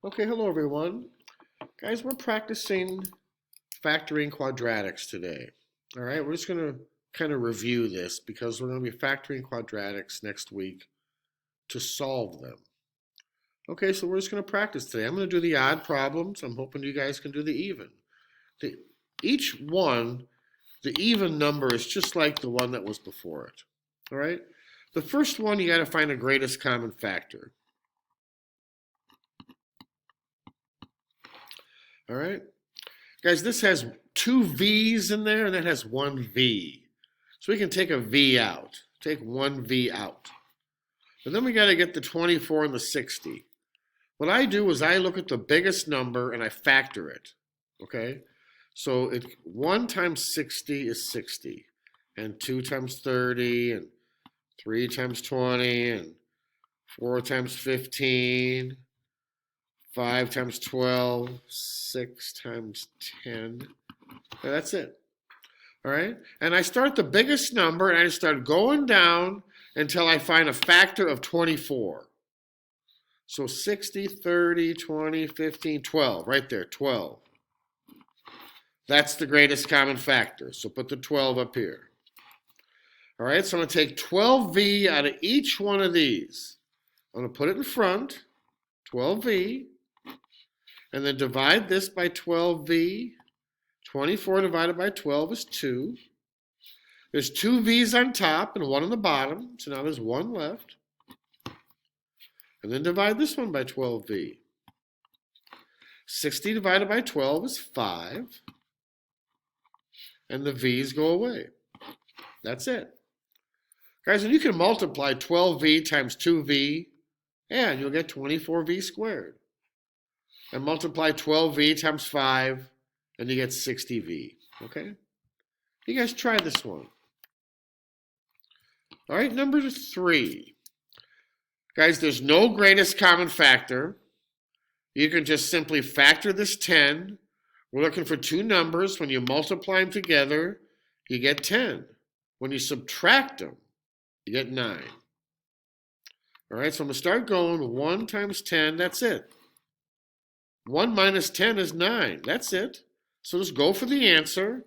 Okay, hello everyone. Guys, we're practicing factoring quadratics today. All right, we're just going to kind of review this because we're going to be factoring quadratics next week to solve them. Okay, so we're just going to practice today. I'm going to do the odd problems. I'm hoping you guys can do the even. The, each one, the even number is just like the one that was before it. All right, the first one, you got to find the greatest common factor. All right. Guys, this has two V's in there, and that has one V. So we can take a V out. Take one V out. But then we got to get the 24 and the 60. What I do is I look at the biggest number and I factor it. Okay? So 1 times 60 is 60. And 2 times 30, and 3 times 20, and 4 times 15, 5 times 12, 6 times 10. That's it. All right? And I start the biggest number and I start going down until I find a factor of 24. So 60, 30, 20, 15, 12. Right there, 12. That's the greatest common factor. So put the 12 up here. All right, so I'm going to take 12V out of each one of these. I'm going to put it in front, 12V, and then divide this by 12V. 24 divided by 12 is 2. There's two V's on top and one on the bottom, so now there's one left. And then divide this one by 12V. 60 divided by 12 is 5. And the V's go away. That's it. Guys, and you can multiply 12V times 2V, and you'll get 24V squared. And multiply 12V times 5, and you get 60V. Okay? You guys try this one. All right, number 3. Guys, there's no greatest common factor. You can just simply factor this 10. We're looking for two numbers. When you multiply them together, you get 10. When you subtract them, you get 9. All right, so I'm going to start going. 1 times 10, that's it. 1 minus 10 is 9. That's it. So just go for the answer.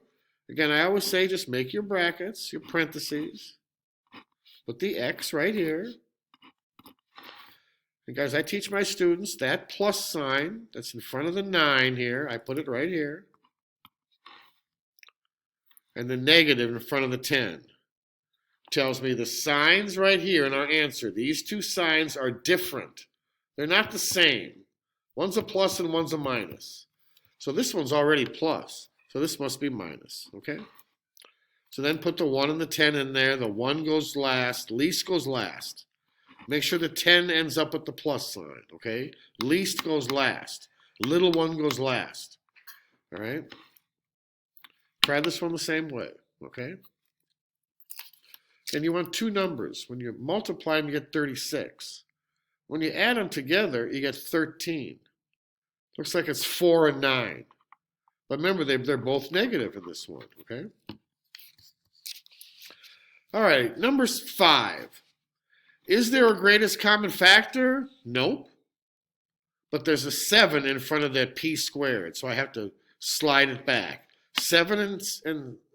Again, I always say just make your brackets, your parentheses. Put the X right here. And guys, I teach my students that plus sign that's in front of the 9 here. I put it right here. And the negative in front of the 10 tells me the signs right here in our answer. These two signs are different. They're not the same. One's a plus and one's a minus. So this one's already plus. So this must be minus, okay? So then put the 1 and the 10 in there. The 1 goes last. Least goes last. Make sure the 10 ends up with the plus sign, okay? Least goes last. Little one goes last, all right? Try this one the same way, okay? And you want two numbers. When you multiply them, you get 36. When you add them together, you get 13. Looks like it's 4 and 9. But remember, they're both negative in this one, okay? All right, number 5. Is there a greatest common factor? Nope. But there's a 7 in front of that p squared, so I have to slide it back. 7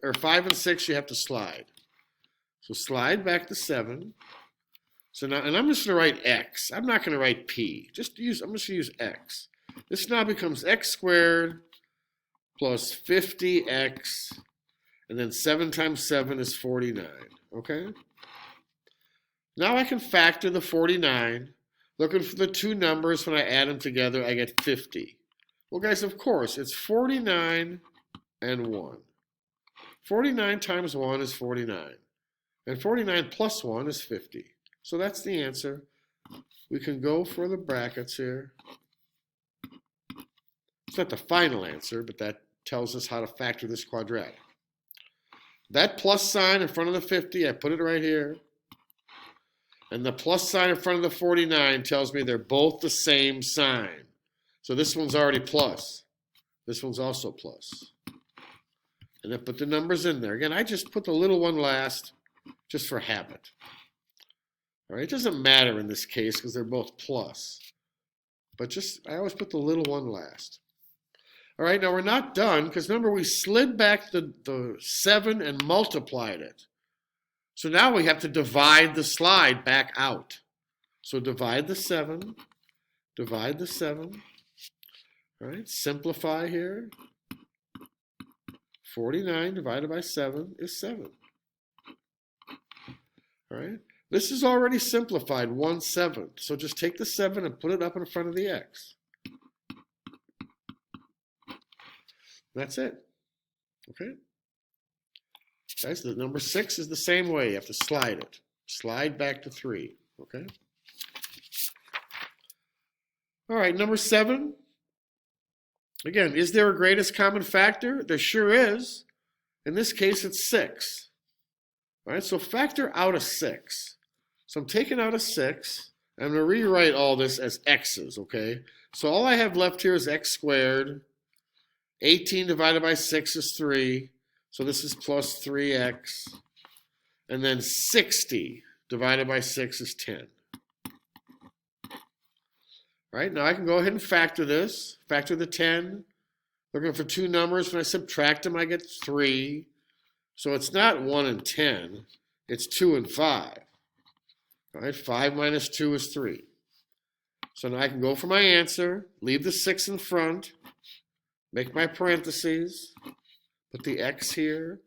or 5 and 6, you have to slide. So slide back to 7. So now, and I'm just going to write x. I'm not going to write p. I'm just going to use x. This now becomes x squared plus 50x, and then 7 times 7 is 49, okay? Now I can factor the 49. Looking for the two numbers, when I add them together, I get 50. Well, guys, of course, it's 49 and 1. 49 times 1 is 49. And 49 plus 1 is 50. So that's the answer. We can go for the brackets here. It's not the final answer, but that tells us how to factor this quadratic. That plus sign in front of the 50, I put it right here. And the plus sign in front of the 49 tells me they're both the same sign. So this one's already plus. This one's also plus. And then put the numbers in there. Again, I just put the little one last just for habit. All right, it doesn't matter in this case because they're both plus. But I always put the little one last. All right, now we're not done because remember we slid back the 7 and multiplied it. So now we have to divide the slide back out. So divide the 7, divide the 7. All right, simplify here. 49 divided by 7 is 7. All right, this is already simplified, 1/7. So just take the 7 and put it up in front of the x. That's it. Okay? Guys, the number 6 is the same way. You have to slide it. Slide back to 3. Okay? All right, number 7. Again, is there a greatest common factor? There sure is. In this case, it's 6. All right, so factor out a 6. So I'm taking out a 6. I'm going to rewrite all this as x's, okay? So all I have left here is x squared. 18 divided by 6 is 3. So this is plus 3x. And then 60 divided by 6 is 10. All right, now I can go ahead and factor this. Factor the 10. Looking for two numbers. When I subtract them, I get 3. So it's not 1 and 10. It's 2 and 5. All right, 5 minus 2 is 3. So now I can go for my answer. Leave the 6 in front. Make my parentheses. Put the x here.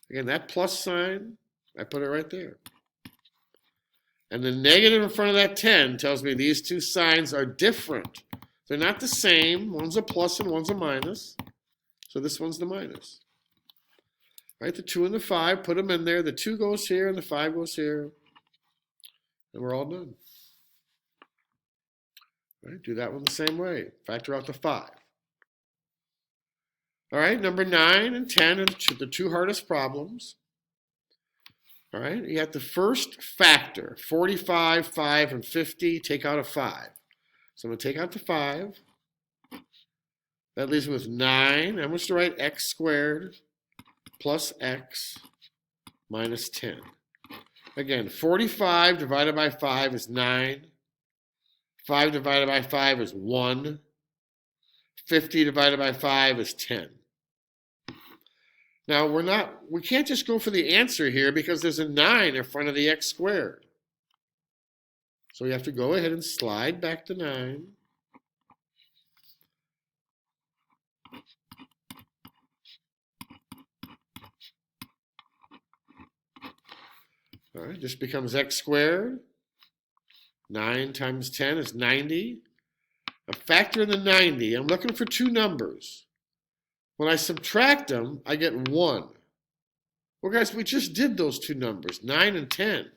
Again, that plus sign, I put it right there. And the negative in front of that 10 tells me these two signs are different. They're not the same. One's a plus and one's a minus. So this one's the minus. Right, the 2 and the 5, put them in there. The 2 goes here and the 5 goes here. And we're all done. Right, do that one the same way. Factor out the 5. All right, number 9 and 10 are the two hardest problems. All right, you have the first factor, 45, 5, and 50. Take out a 5. So I'm going to take out the 5. That leaves me with 9. I'm going to write x squared plus x minus 10. Again, 45 divided by 5 is 9. 5 divided by 5 is 1. 50 divided by 5 is 10. Now, we can't just go for the answer here because there's a 9 in front of the x squared. So we have to go ahead and slide back the 9. All right, this becomes x squared. 9 times 10 is 90. A factor in the 90. I'm looking for two numbers. When I subtract them, I get 1. Well, guys, we just did those two numbers, 9 and 10.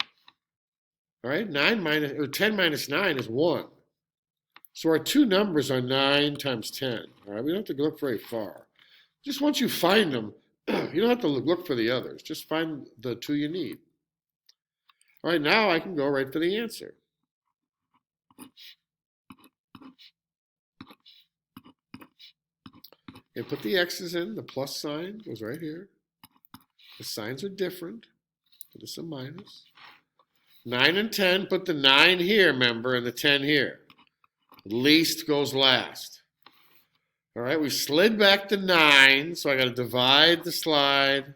All right, 10 minus 9 is 1. So our two numbers are 9 times 10. All right, we don't have to look very far. Just once you find them, you don't have to look for the others. Just find the two you need. All right, now I can go right for the answer. And put the x's in. The plus sign goes right here. The signs are different. Put this a minus. 9 and 10, put the 9 here, remember, and the 10 here. Least goes last. All right, we slid back the 9, so I got to divide the slide,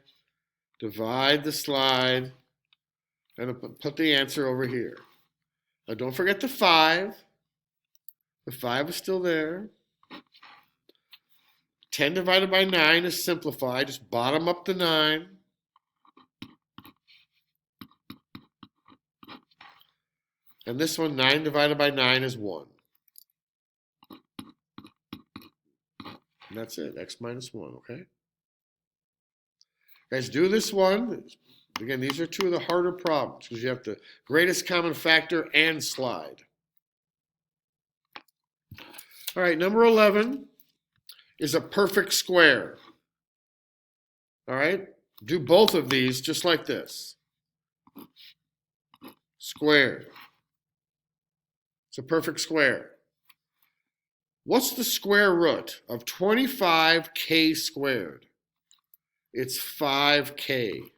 and put the answer over here. Now don't forget the 5. The 5 is still there. 10 divided by 9 is simplified. Just bottom up the 9. And this one, 9 divided by 9 is 1. And that's it, x minus 1, okay? Guys, do this one. Again, these are two of the harder problems because you have the greatest common factor and slide. All right, number 11 is a perfect square. All right, do both of these just like this. Squared. It's a perfect square. What's the square root of 25k squared? It's 5k.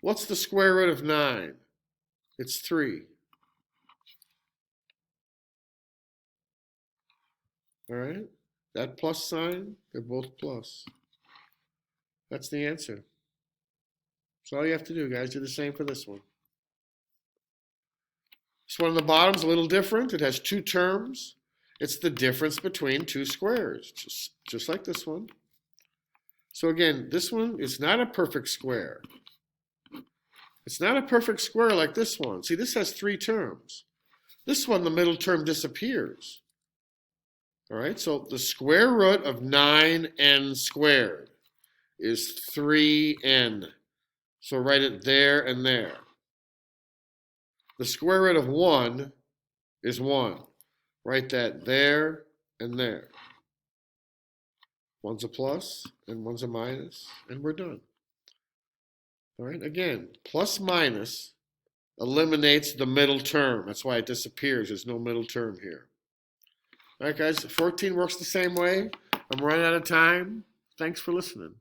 What's the square root of 9? It's 3. All right? That plus sign, they're both plus. That's the answer. That's all you have to do, guys. Do the same for this one. This one on the bottom's a little different. It has two terms. It's the difference between two squares, just like this one. So again, this one is not a perfect square. It's not a perfect square like this one. See, this has three terms. This one, the middle term disappears. All right, so the square root of 9n squared is 3n. So write it there and there. The square root of 1 is 1. Write that there and there. One's a plus and one's a minus, and we're done. All right, again, plus minus eliminates the middle term. That's why it disappears. There's no middle term here. All right, guys, 14 works the same way. I'm running out of time. Thanks for listening.